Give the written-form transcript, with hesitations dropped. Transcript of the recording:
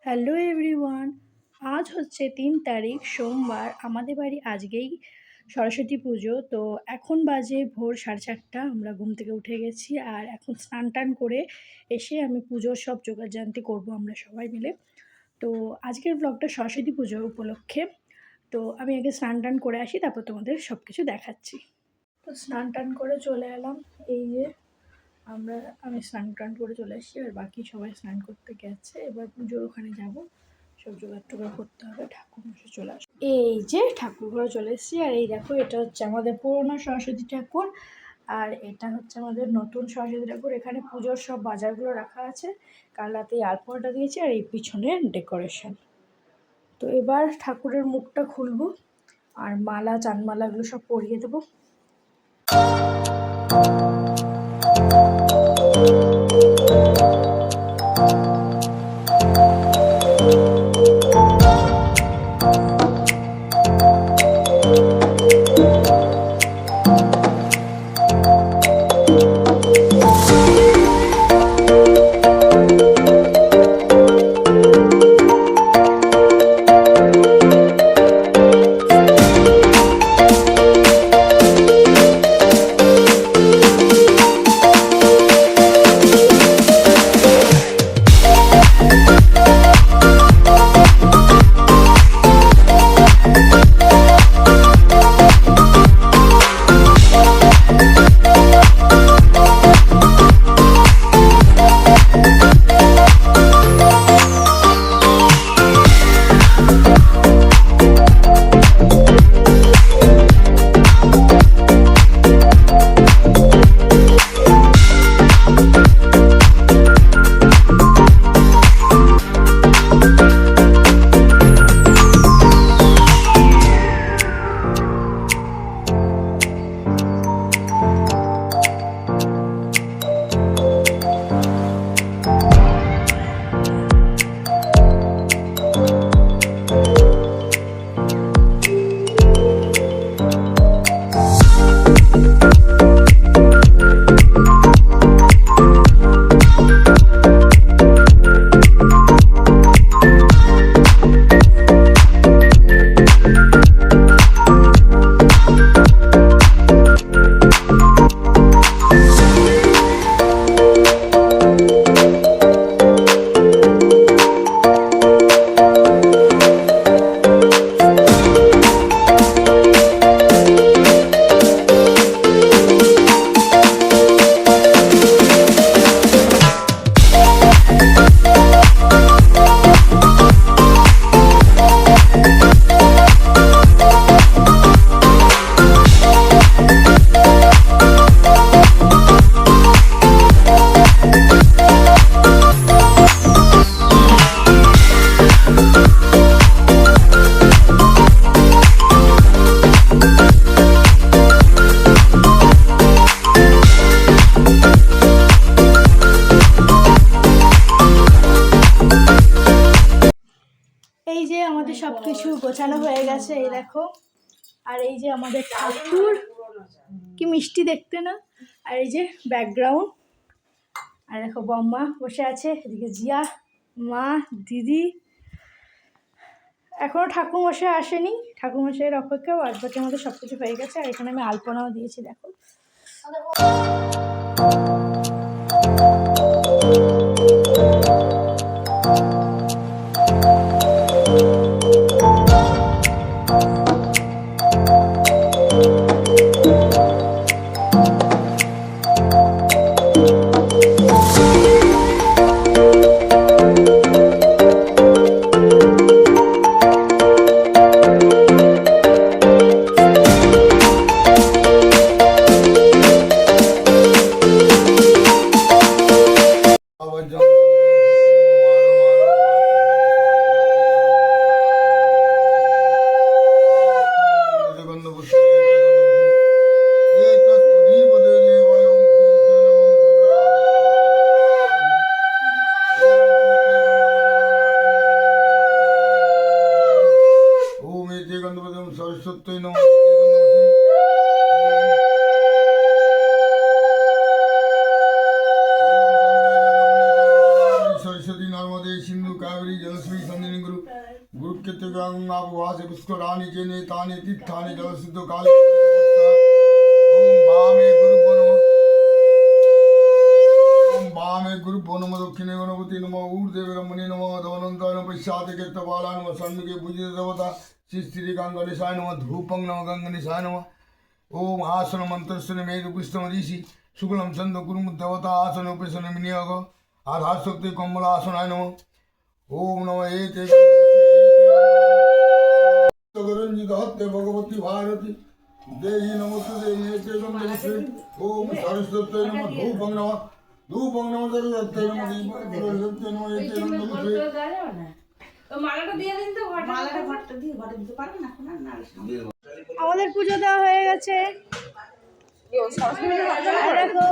Hello everyone. আজ হচ্ছে ৩ তারিখ সোমবার। আমাদের বাড়ি আজকেই সরস্বতী পুজো। তো এখন বাজে ভোর 4:30। আমরা ঘুম থেকে উঠে গেছি আর এখন স্নান টান করে এসে আমি পুজোর সব জোগাড়যন্ত্র করবো আমরা সবাই মিলে। তো আজকের ব্লগটা সরস্বতী পুজো উপলক্ষে। তো আমি আগে স্নান টান করে আসি, তারপর তোমাদের সব কিছু দেখাচ্ছি। তো স্নান টান করে চলে এলাম। এই যে আমি স্নান টান করে চলে এসেছি, আর বাকি সবাই স্নান করতে গেছে। এবার পুজোর ওখানে যাব, সব জোগাড় টোগাড় করতে হবে। ঠাকুরমশাই চলে আসে। এই যে ঠাকুর ঘরে চলে এসেছি, আর এই দেখো এটা হচ্ছে আমাদের পুরোনো সরস্বতী ঠাকুর, আর এটা হচ্ছে আমাদের নতুন সরস্বতী ঠাকুর। এখানে পুজোর সব বাজারগুলো রাখা আছে। কাল রাতে আলপনাটা দিয়েছি, আর এই পিছনে ডেকোরেশন। তো এবার ঠাকুরের মুখটা খুলবো আর মালা চানমালাগুলো সব পরিয়ে দেবো। এই যে আমাদের সবকিছু গোছানো হয়ে গেছে, এই দেখো। আর এই যে আমাদের ঠাকুর, কি মিষ্টি দেখতে না। আর এই যে ব্যাকগ্রাউন্ড, আর দেখো বম্মা বসে আছে, এদিকে জিয়া, মা, দিদি। এখনো ঠাকুরমশাই আসেনি, ঠাকুরমশাইয়ের অপেক্ষা। আর বাকি আমাদের সবকিছু হয়ে গেছে। আর এখানে আমি আলপনাও দিয়েছি, দেখো। সরস্বতী নম। সরস্বতী নর্মদে সিন্ধু কাবেরী জল श्री संजीवनी गुरु गुरु कृत्य गंगा वास पुष्कर रानी के नेतानि तीर्थानि जल सिद्ध काले ओम वामे गुरु नमः ओम वामे गुरु नमः दक्षिणे गणपति नमः ऊर्ध्वे ब्रह्मणे नमः धवनंताय नमः पश्चाते कीर्तबालाय नमः सन्मुखे पूजित देवता श्री श्री गंगणेशाय नमः धूपं नमः गंगणेशाय नमः ओम आसन मंत्रस्य मेरु पुष्टम ऋषि शुक्लम चंद गुरु देवता आसन उपसन विनियोग आधार शक्ति कमलासनाय नमः ओम नमः एते गरंजित हत्ते भगवती भारती देहि नमस्ते देहि एते नमस्ते ओम सरस्वती नमः धूपं नमः सरस्वती नमः दीपं नमः एते नमस्ते মালাটা দিয়ে দিন তো মালাটা ঘরটা দিয়ে ঘরে দিতে পারবে না এখন না আমাদের পুজো দেওয়া হয়ে গেছে। দেখো